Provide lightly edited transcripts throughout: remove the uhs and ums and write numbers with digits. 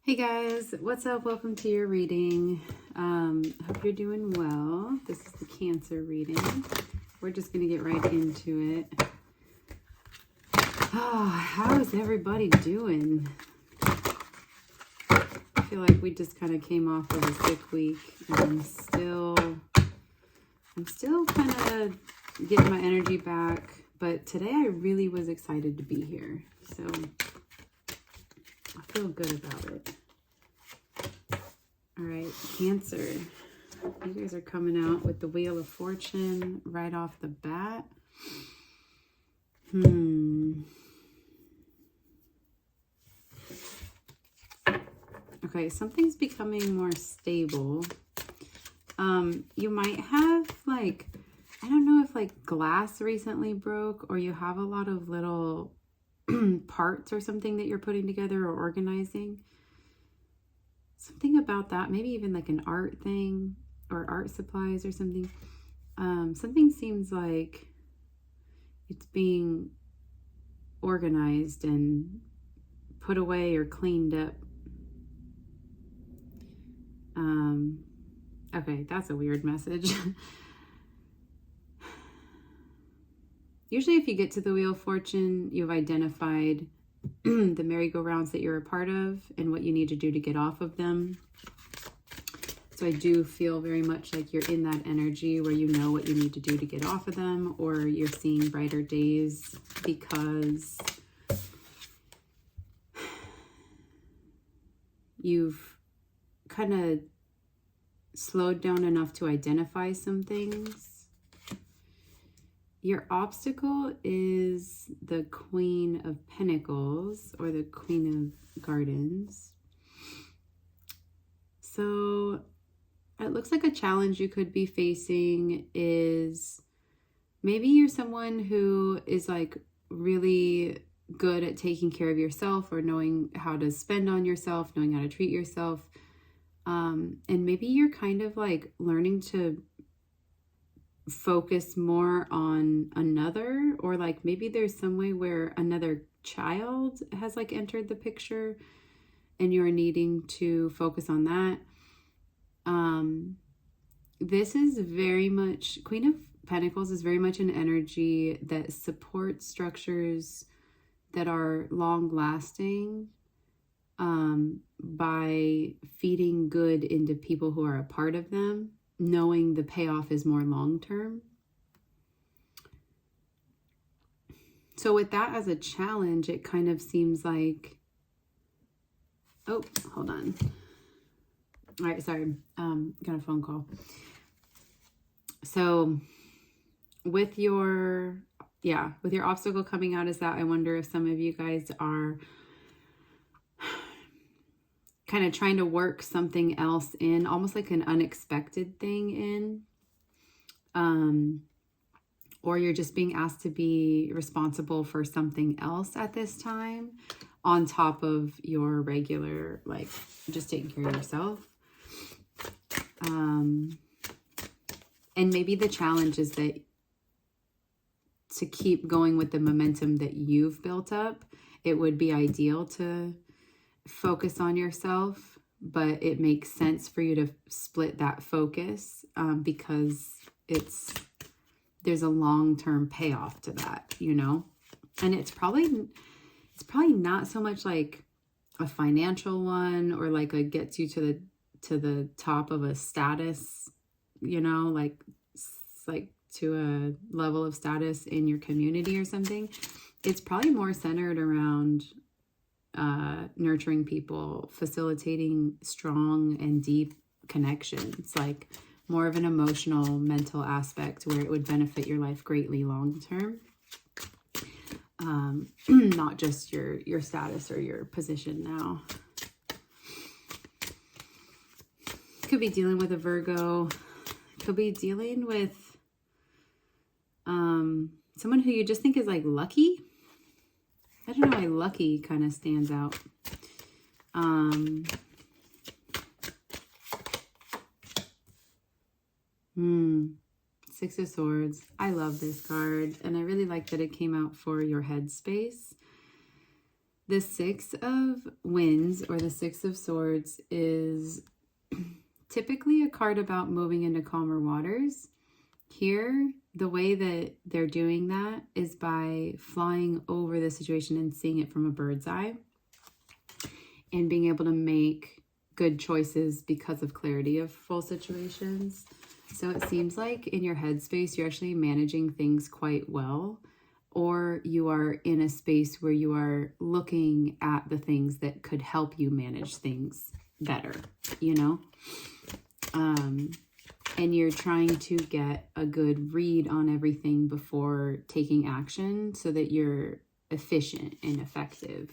Hey guys, what's up? Welcome to your reading. Hope you're doing well. This is the Cancer reading. We're just going to get right into it. Oh, how is everybody doing? I feel like we just kind of came off of a sick week and I'm still kind of getting my energy back, but today I really was excited to be here. So I feel good about it. All right, Cancer. You guys are coming out with the Wheel of Fortune right off the bat. Okay, something's becoming more stable. You might have I don't know if glass recently broke, or you have a lot of little parts or something that you're putting together or organizing. Something about that, maybe even like an art thing or art supplies or something. Something seems like it's being organized and put away or cleaned up. Okay, that's a weird message. Usually if you get to the Wheel of Fortune, you've identified the merry-go-rounds that you're a part of and what you need to do to get off of them. So I do feel very much like you're in that energy where you know what you need to do to get off of them, or you're seeing brighter days because you've kind of slowed down enough to identify some things. Your obstacle is the Queen of Pentacles, or the Queen of Gardens. So it looks like a challenge you could be facing is maybe you're someone who is like really good at taking care of yourself, or knowing how to spend on yourself, knowing how to treat yourself. And maybe you're kind of like learning to focus more on another, or like maybe there's some way where another child has like entered the picture and you're needing to focus on that. This is very much, Queen of Pentacles is very much an energy that supports structures that are long lasting, by feeding good into people who are a part of them, knowing the payoff is more long term. So with that as a challenge, it kind of seems like, oh, hold on. All right, sorry, got a phone call. So with your obstacle coming out is that I wonder if some of you guys are kind of trying to work something else in, almost like an unexpected thing in, or you're just being asked to be responsible for something else at this time on top of your regular, like just taking care of yourself. And maybe the challenge is that to keep going with the momentum that you've built up, it would be ideal to focus on yourself, but it makes sense for you to split that focus, because there's a long-term payoff to that, you know? And it's probably not so much like a financial one, or like a gets you to the top of a status, you know, like to a level of status in your community or something. It's probably more centered around nurturing people, facilitating strong and deep connections, like more of an emotional, mental aspect where it would benefit your life greatly long term. Not just your status or your position now. Could be dealing with a Virgo. Could be dealing with someone who you just think is like lucky. I don't know why lucky kind of stands out. Six of Swords. I love this card, and I really like that it came out for your headspace. The Six of Wands, or the Six of Swords, is typically a card about moving into calmer waters. Here, the way that they're doing that is by flying over the situation and seeing it from a bird's eye and being able to make good choices because of clarity of full situations. So it seems like in your headspace, you're actually managing things quite well, or you are in a space where you are looking at the things that could help you manage things better, you know? And you're trying to get a good read on everything before taking action so that you're efficient and effective.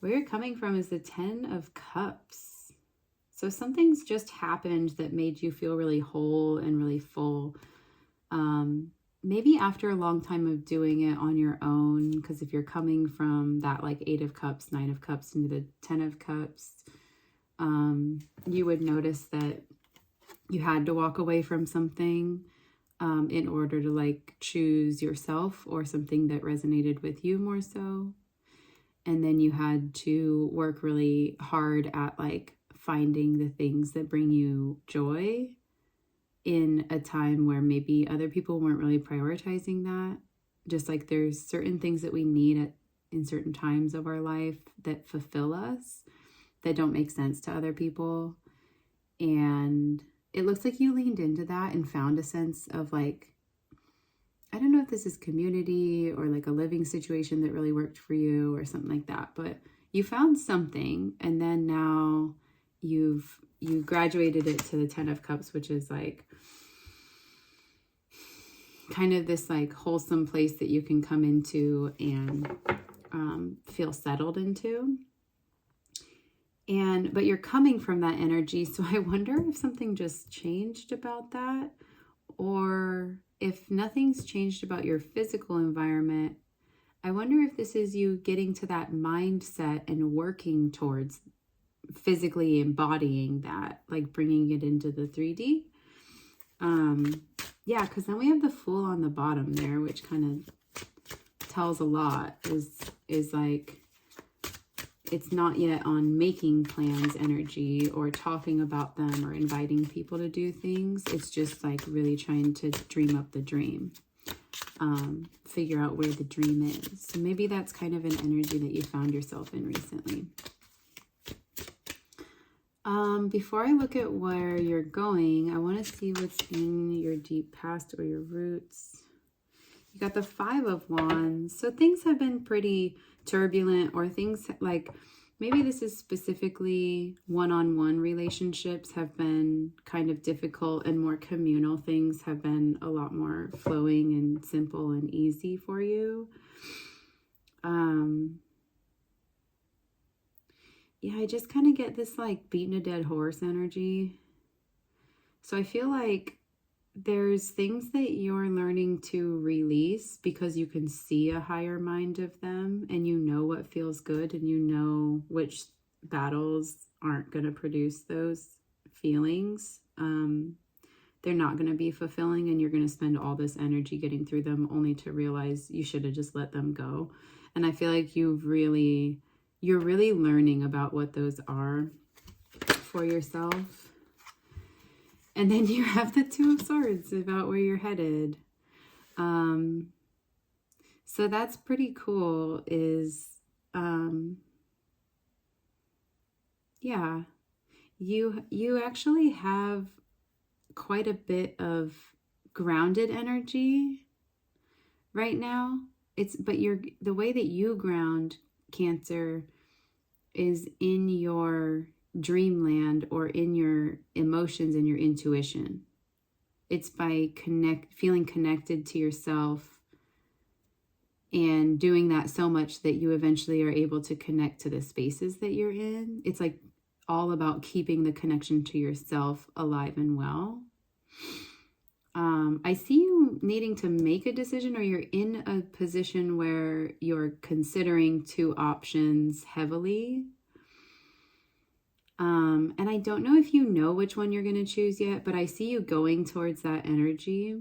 Where you're coming from is the 10 of Cups. So something's just happened that made you feel really whole and really full. Maybe after a long time of doing it on your own, because if you're coming from that like 8 of Cups, 9 of Cups into the 10 of Cups, you would notice that you had to walk away from something in order to like choose yourself or something that resonated with you more so. And then you had to work really hard at like finding the things that bring you joy in a time where maybe other people weren't really prioritizing that. Just like there's certain things that we need in certain times of our life that fulfill us that don't make sense to other people. And it looks like you leaned into that and found a sense of like, I don't know if this is community or like a living situation that really worked for you or something like that, but you found something, and then now you graduated it to the 10 of Cups, which is like kind of this like wholesome place that you can come into and feel settled into. But you're coming from that energy. So I wonder if something just changed about that, or if nothing's changed about your physical environment. I wonder if this is you getting to that mindset and working towards physically embodying that, like bringing it into the 3D. Yeah, because then we have the Fool on the bottom there, which kind of tells a lot. Is like, it's not yet on making plans energy or talking about them or inviting people to do things. It's just like really trying to dream up the dream, figure out where the dream is. So maybe that's kind of an energy that you found yourself in recently. Before I look at where you're going, I want to see what's in your deep past or your roots. You got the 5 of Wands. So things have been pretty turbulent, or things like maybe this is specifically one-on-one relationships have been kind of difficult, and more communal things have been a lot more flowing and simple and easy for you. Yeah, I just kind of get this like beating a dead horse energy. So I feel like there's things that you're learning to release because you can see a higher mind of them, and you know what feels good, and you know which battles aren't going to produce those feelings. They're not going to be fulfilling, and you're going to spend all this energy getting through them only to realize you should have just let them go. And I feel like you're really learning about what those are for yourself. And then you have the 2 of Swords about where you're headed. So that's pretty cool yeah, you actually have quite a bit of grounded energy right now. But the way that you ground, Cancer, is in your dreamland or in your emotions and your intuition. It's by feeling connected to yourself and doing that so much that you eventually are able to connect to the spaces that you're in. It's like all about keeping the connection to yourself alive and well. I see you needing to make a decision, or you're in a position where you're considering 2 options heavily. And I don't know if you know which one you're going to choose yet, but I see you going towards that energy.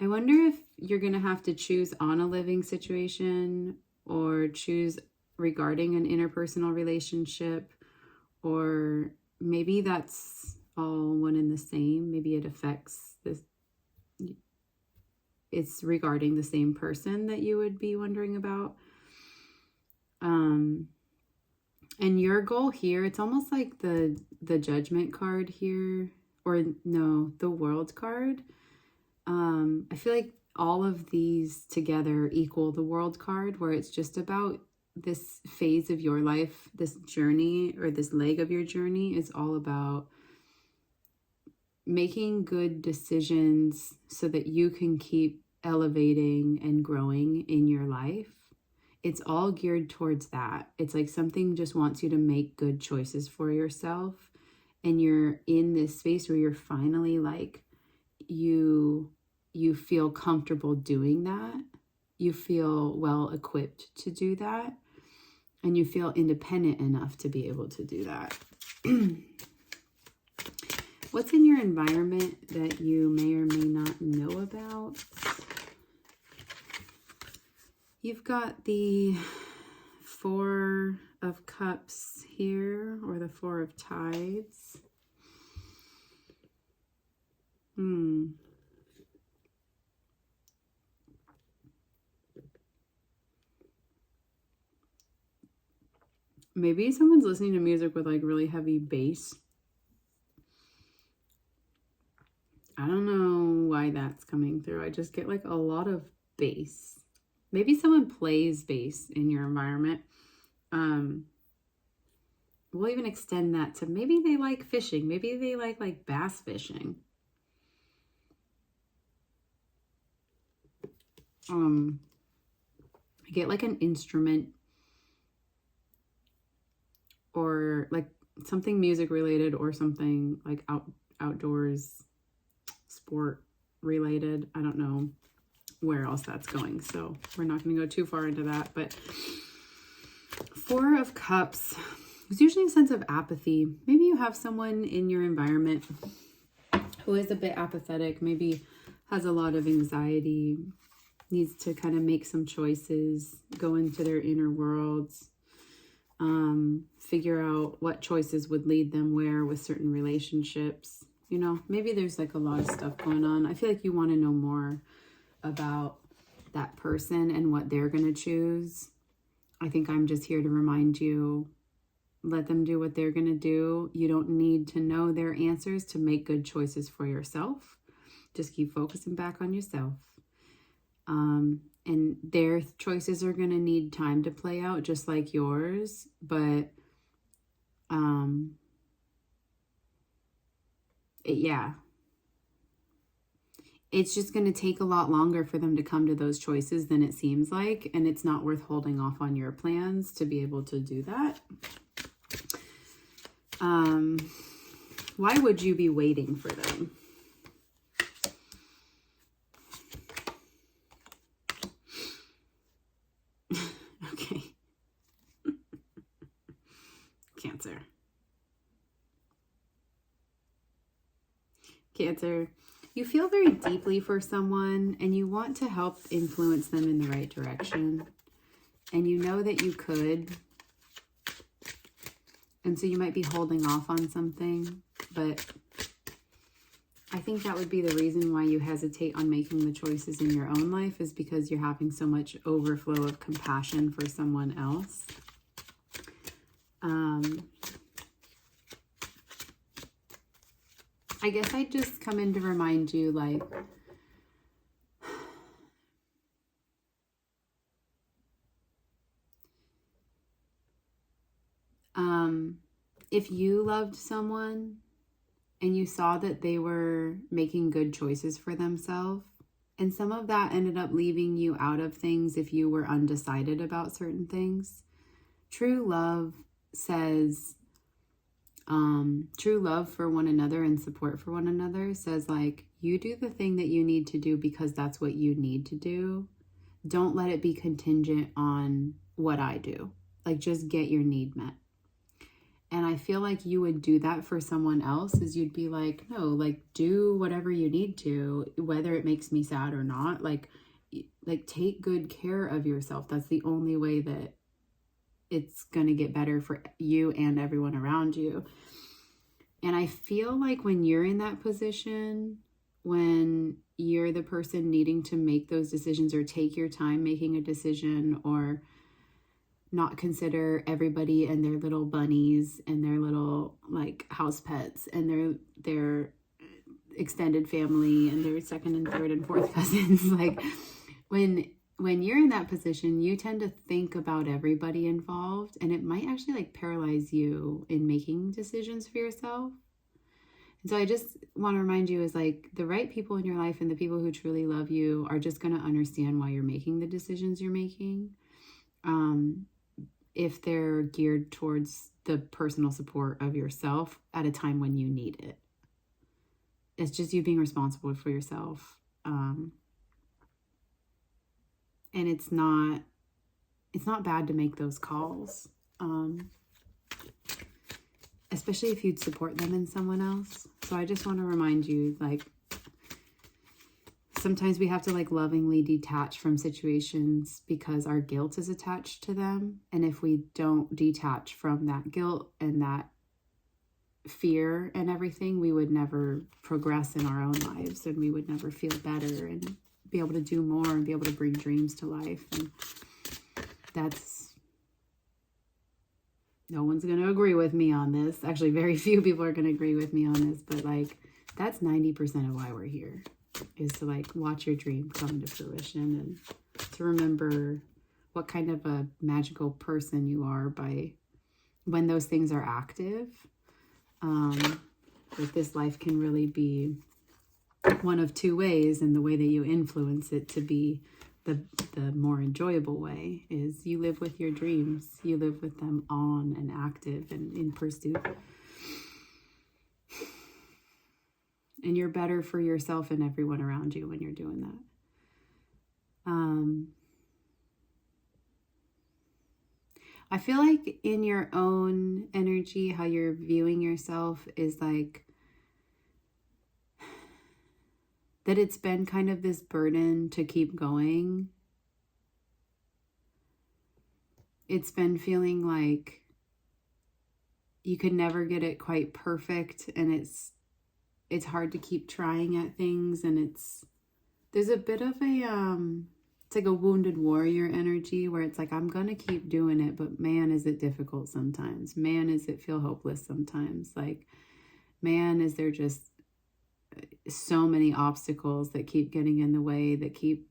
I wonder if you're going to have to choose on a living situation or choose regarding an interpersonal relationship, or maybe that's all one and the same. Maybe it affects this, it's regarding the same person that you would be wondering about. And your goal here, it's almost like the Judgment card here, or no, the World card. I feel like all of these together equal the World card, where it's just about this phase of your life, this journey, or this leg of your journey is all about making good decisions so that you can keep elevating and growing in your life. It's all geared towards that. It's like something just wants you to make good choices for yourself. And you're in this space where you're finally like, you feel comfortable doing that. You feel well equipped to do that. And you feel independent enough to be able to do that. What's in your environment that you may or may not know about? You've got the Four of Cups here, or the Four of Tides. Maybe someone's listening to music with like really heavy bass. I don't know why that's coming through. I just get like a lot of bass. Maybe someone plays bass in your environment. We'll even extend that to maybe they like fishing. Maybe they like bass fishing. I get like an instrument, or like something music related, or something like outdoors, sport related. I don't know where else that's going, so we're not going to go too far into that. But Four of Cups, there's usually a sense of apathy. Maybe you have someone in your environment who is a bit apathetic, maybe has a lot of anxiety, needs to kind of make some choices, go into their inner worlds, figure out what choices would lead them where with certain relationships. You know, maybe there's like a lot of stuff going on. I feel like you want to know more about that person and what they're going to choose. I think I'm just here to remind you, let them do what they're going to do. You don't need to know their answers to make good choices for yourself. Just keep focusing back on yourself. And their choices are going to need time to play out just like yours. But, yeah. It's just going to take a lot longer for them to come to those choices than it seems like. And it's not worth holding off on your plans to be able to do that. Why would you be waiting for them? Okay. Cancer. Cancer. You feel very deeply for someone and you want to help influence them in the right direction. And you know that you could. And so you might be holding off on something, but I think that would be the reason why you hesitate on making the choices in your own life, is because you're having so much overflow of compassion for someone else. I guess I just come in to remind you, like, if you loved someone and you saw that they were making good choices for themselves, and some of that ended up leaving you out of things if you were undecided about certain things, true love says, true love for one another and support for one another says, like, you do the thing that you need to do because that's what you need to do. Don't let it be contingent on what I do. Like, just get your need met. And I feel like you would do that for someone else, is you'd be like, no, like, do whatever you need to, whether it makes me sad or not. Like, like, take good care of yourself. That's the only way that it's going to get better for you and everyone around you. And I feel like when you're in that position, when you're the person needing to make those decisions or take your time making a decision, or not consider everybody and their little bunnies and their little like house pets and their extended family and their second and third and fourth cousins, like when you're in that position, you tend to think about everybody involved, and it might actually like paralyze you in making decisions for yourself. And so I just want to remind you is like the right people in your life and the people who truly love you are just going to understand why you're making the decisions you're making. If they're geared towards the personal support of yourself at a time when you need it. It's just you being responsible for yourself. And it's not bad to make those calls. Especially if you'd support them in someone else. So I just want to remind you, like, sometimes we have to like lovingly detach from situations because our guilt is attached to them. And if we don't detach from that guilt and that fear and everything, we would never progress in our own lives, and we would never feel better and be able to do more and be able to bring dreams to life. And no one's going to agree with me on this. Actually, very few people are going to agree with me on this, but like that's 90% of why we're here, is to like watch your dream come to fruition and to remember what kind of a magical person you are by when those things are active. That this life can really be one of two ways, and the way that you influence it to be the more enjoyable way is you live with your dreams. You live with them on and active and in pursuit. And you're better for yourself and everyone around you when you're doing that. I feel like in your own energy, how you're viewing yourself is like that it's been kind of this burden to keep going. It's been feeling like you could never get it quite perfect, and it's hard to keep trying at things, and there's a bit of a it's like a wounded warrior energy where it's like, I'm gonna keep doing it, but man, is it difficult sometimes. Man, is it feel hopeless sometimes. Like, man, is there just so many obstacles that keep getting in the way, that keep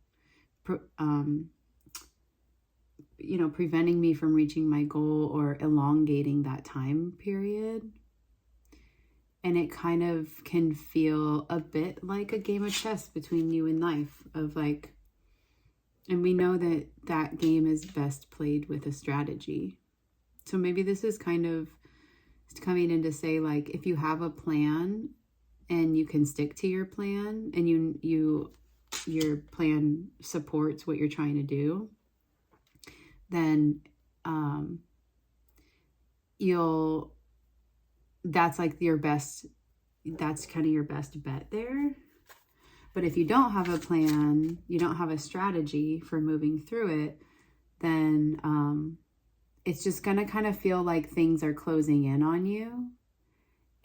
preventing me from reaching my goal or elongating that time period. And it kind of can feel a bit like a game of chess between you and life, of like, and we know that that game is best played with a strategy. So maybe this is kind of coming in to say, like, if you have a plan and you can stick to your plan, and your plan supports what you're trying to do, then that's like that's kind of your best bet there. But if you don't have a plan, you don't have a strategy for moving through it, then it's just going to kind of feel like things are closing in on you.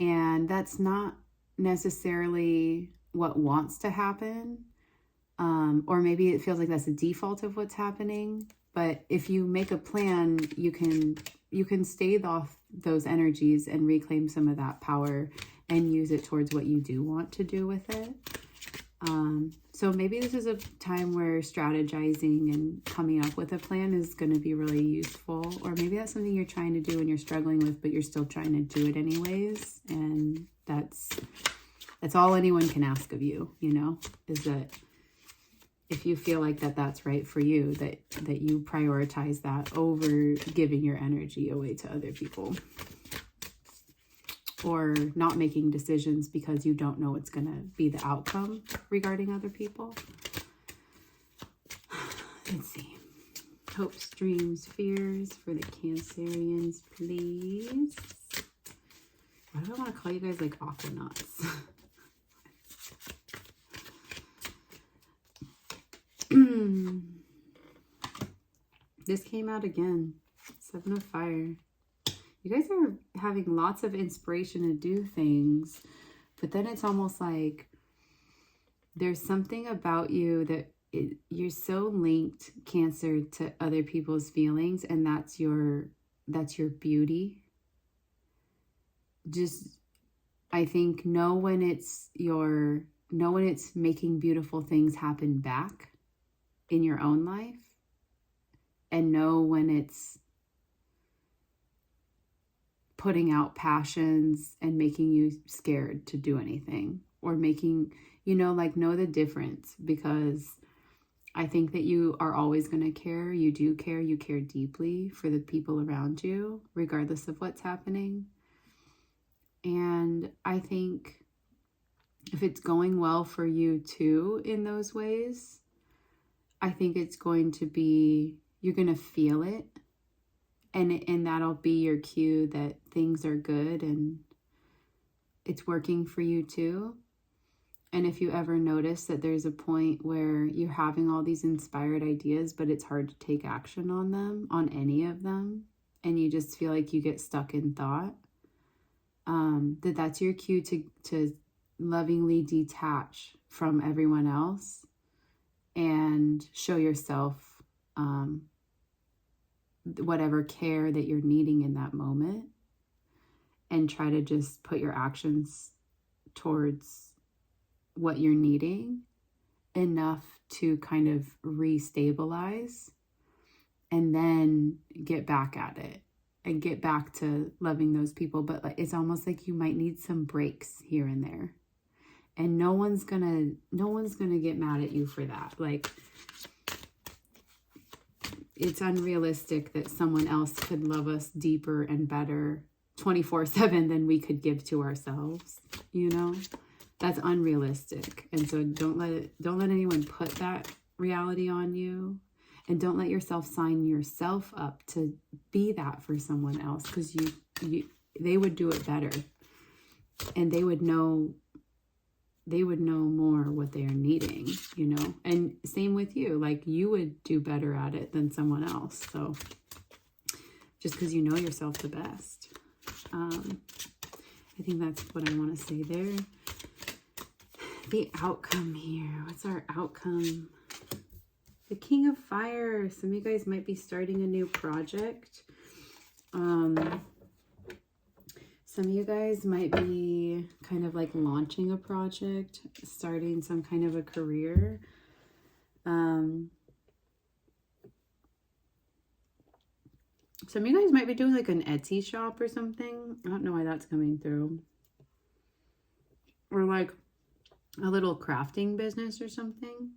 And that's not necessarily what wants to happen. Or maybe it feels like that's the default of what's happening. But if you make a plan, you can stave off those energies and reclaim some of that power and use it towards what you do want to do with it. So maybe this is a time where strategizing and coming up with a plan is going to be really useful. Or maybe that's something you're trying to do and you're struggling with, but you're still trying to do it anyways. And that's all anyone can ask of you, is that if you feel like that's right for you, that you prioritize that over giving your energy away to other people. Or not making decisions because you don't know what's going to be the outcome regarding other people. Let's see. Hopes, dreams, fears for the Cancerians, please. Why do I want to call you guys like Aquanauts? This came out again. Seven of Fire. You guys are having lots of inspiration to do things, but then it's almost like there's something about you that you're so linked, Cancer, to other people's feelings, and that's your beauty. Just, I think, know when it's making beautiful things happen back in your own life, and know when it's putting out passions and making you scared to do anything, or making, like, know the difference, because I think that you are always going to care. You do care. You care deeply for the people around you, regardless of what's happening. And I think if it's going well for you too in those ways, I think it's going to be, you're going to feel it. And that'll be your cue that things are good and it's working for you too. And if you ever notice that there's a point where you're having all these inspired ideas, but it's hard to take action on them, on any of them, and you just feel like you get stuck in thought, that's your cue to lovingly detach from everyone else and show yourself whatever care that you're needing in that moment, and try to just put your actions towards what you're needing enough to kind of restabilize, and then get back at it and get back to loving those people. But it's almost like you might need some breaks here and there, and no one's gonna get mad at you for that. Like, it's unrealistic that someone else could love us deeper and better 24/7 than we could give to ourselves, That's unrealistic. And so don't let anyone put that reality on you, and don't let yourself sign yourself up to be that for someone else, because they would do it better, and they would know more what they are needing, and same with you. Like, you would do better at it than someone else. So just because you know yourself the best. I think that's what I want to say there. The outcome here. What's our outcome? The King of Fire. Some of you guys might be starting a new project. Some of you guys might be kind of like launching a project, starting some kind of a career. Some of you guys might be doing like an Etsy shop or something. I don't know why that's coming through. Or like a little crafting business or something.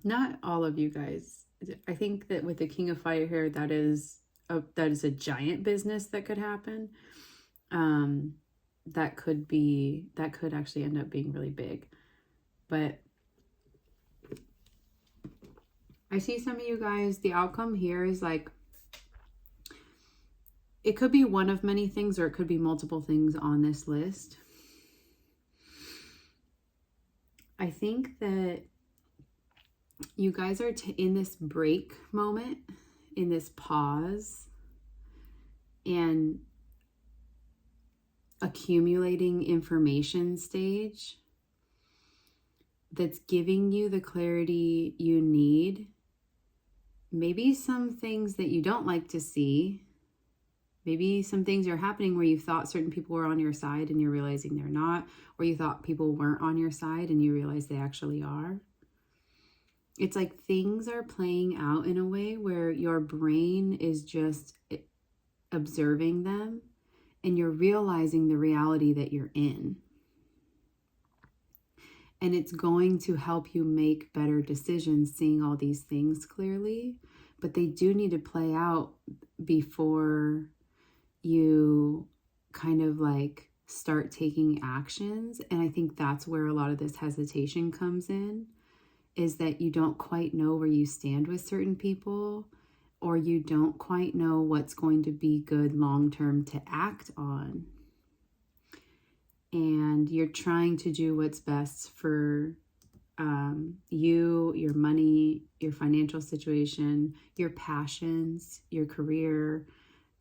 Not all of you guys. I think that with the King of Fire here, that is a giant business that could happen. That could actually end up being really big. But I see some of you guys, the outcome here is like, it could be one of many things, or it could be multiple things on this list. I think that you guys are in this break moment, in this pause, and accumulating information stage that's giving you the clarity you need. Maybe some things that you don't like to see. Maybe some things are happening where you thought certain people were on your side and you're realizing they're not, or you thought people weren't on your side and you realize they actually are. It's like things are playing out in a way where your brain is just observing them, and you're realizing the reality that you're in. And it's going to help you make better decisions, seeing all these things clearly, but they do need to play out before you kind of like start taking actions. And I think that's where a lot of this hesitation comes in, is that you don't quite know where you stand with certain people, or you don't quite know what's going to be good long-term to act on. And you're trying to do what's best for you, your money, your financial situation, your passions, your career,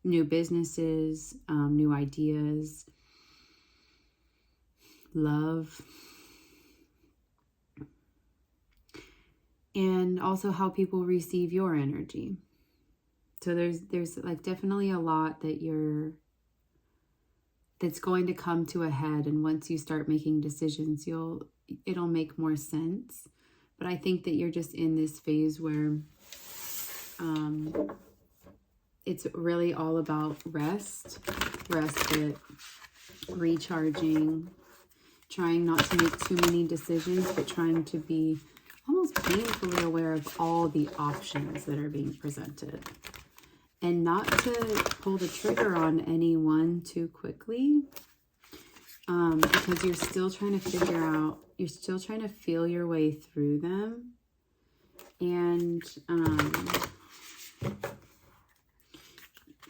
new businesses, new ideas, love, and also how people receive your energy. So there's like definitely a lot that's going to come to a head, and once you start making decisions, it'll make more sense. But I think that you're just in this phase where it's really all about respite, recharging, trying not to make too many decisions, but trying to be almost painfully aware of all the options that are being presented. And not to pull the trigger on anyone too quickly, because you're still trying to feel your way through them. And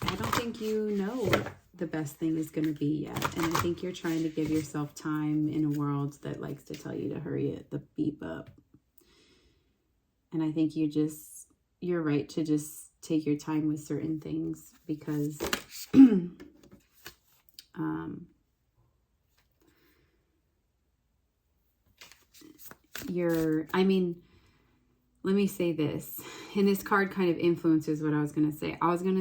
I don't think you know what the best thing is going to be yet. And I think you're trying to give yourself time in a world that likes to tell you to hurry it the beep up. And I think you're right to just take your time with certain things, because let me say this, and this card kind of influences what I was going to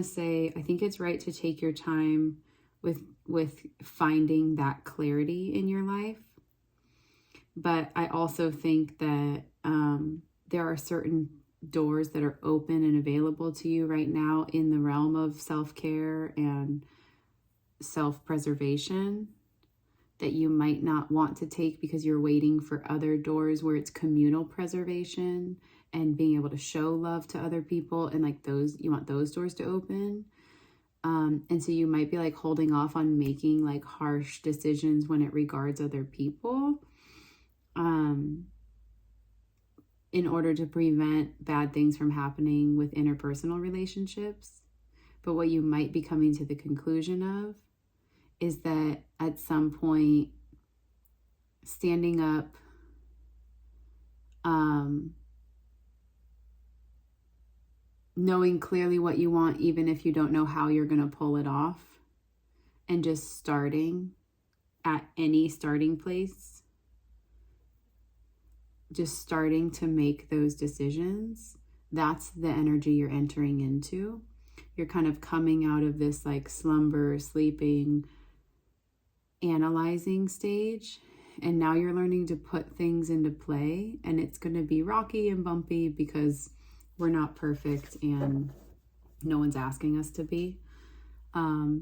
say. I think it's right to take your time with finding that clarity in your life. But I also think that there are certain doors that are open and available to you right now in the realm of self-care and self-preservation that you might not want to take because you're waiting for other doors where it's communal preservation and being able to show love to other people, and like you want those doors to open. And so you might be like holding off on making like harsh decisions when it regards other people, in order to prevent bad things from happening with interpersonal relationships. But what you might be coming to the conclusion of is that at some point, standing up, knowing clearly what you want, even if you don't know how you're going to pull it off, and just starting at any starting place, just starting to make those decisions, that's the energy you're entering into. You're kind of coming out of this like slumber, sleeping, analyzing stage, and now you're learning to put things into play, and it's going to be rocky and bumpy because we're not perfect and no one's asking us to be.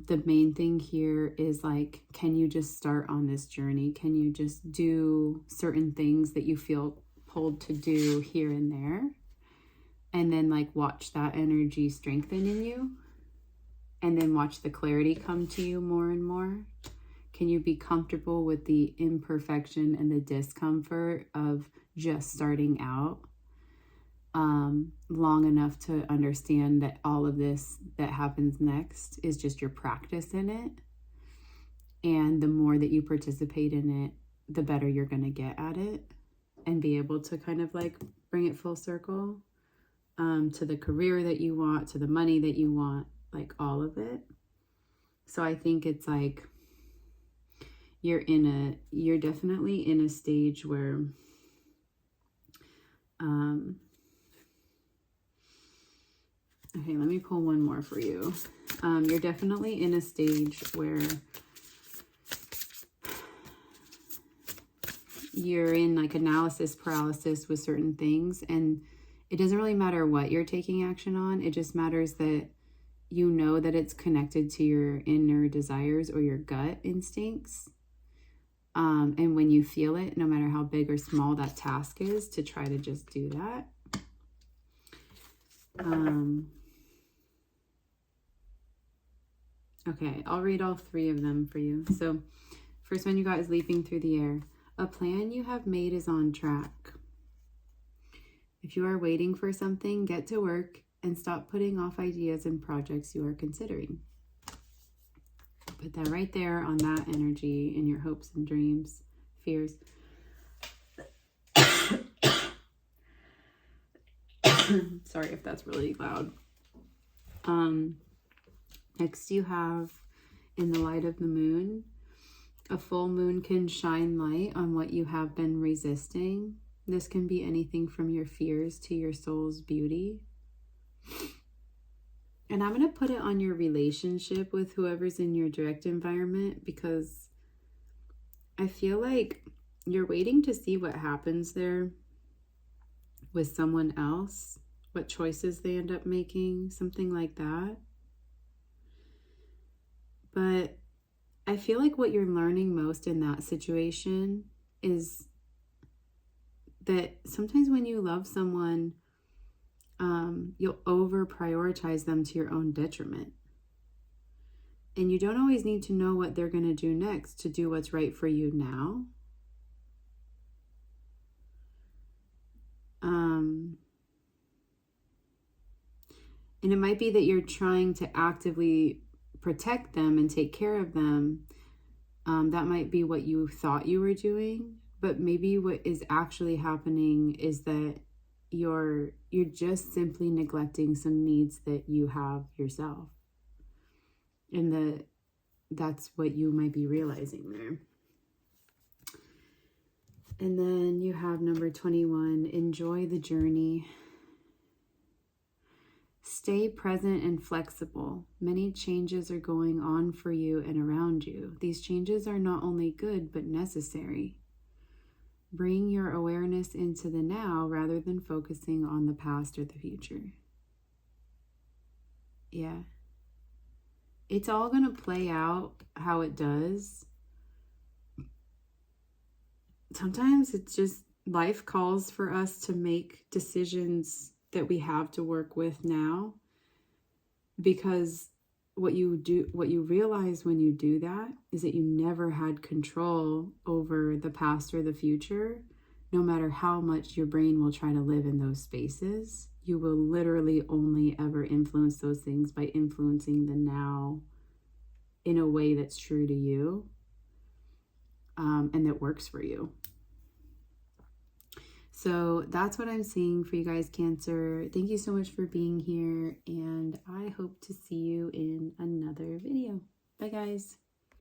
The main thing here is like, can you just start on this journey? Can you just do certain things that you feel pulled to do here and there? And then like watch that energy strengthen in you, and then watch the clarity come to you more and more. Can you be comfortable with the imperfection and the discomfort of just starting out long enough to understand that all of this that happens next is just your practice in it? And the more that you participate in it, the better you're going to get at it, and be able to kind of like bring it full circle to the career that you want, to the money that you want, like all of it. So I think it's like you're definitely in a stage where okay, let me pull one more for you. You're definitely in a stage where you're in like analysis paralysis with certain things, and it doesn't really matter what you're taking action on. It just matters that you know that it's connected to your inner desires or your gut instincts. And when you feel it, no matter how big or small that task is, to try to just do that. Okay, I'll read all three of them for you. So first one you got is leaping through the air. A plan you have made is on track. If you are waiting for something, get to work and stop putting off ideas and projects you are considering. Put that right there on that energy in your hopes and dreams, fears. Sorry if that's really loud. Next you have in the light of the moon. A full moon can shine light on what you have been resisting. This can be anything from your fears to your soul's beauty. And I'm going to put it on your relationship with whoever's in your direct environment, because I feel like you're waiting to see what happens there with someone else, what choices they end up making, something like that. But I feel like what you're learning most in that situation is that sometimes when you love someone, you'll over prioritize them to your own detriment. And you don't always need to know what they're going to do next to do what's right for you now. And it might be that you're trying to actively protect them and take care of them. That might be what you thought you were doing, but maybe what is actually happening is that you're just simply neglecting some needs that you have yourself. And that's what you might be realizing there. And then you have number 21, enjoy the journey. Stay present and flexible. Many changes are going on for you and around you. These changes are not only good, but necessary. Bring your awareness into the now rather than focusing on the past or the future. Yeah. It's all going to play out how it does. Sometimes it's just life calls for us to make decisions that we have to work with now, because what you realize when you do that is that you never had control over the past or the future. No matter how much your brain will try to live in those spaces, you will literally only ever influence those things by influencing the now in a way that's true to you, and that works for you. So that's what I'm seeing for you guys, Cancer. Thank you so much for being here, and I hope to see you in another video. Bye, guys.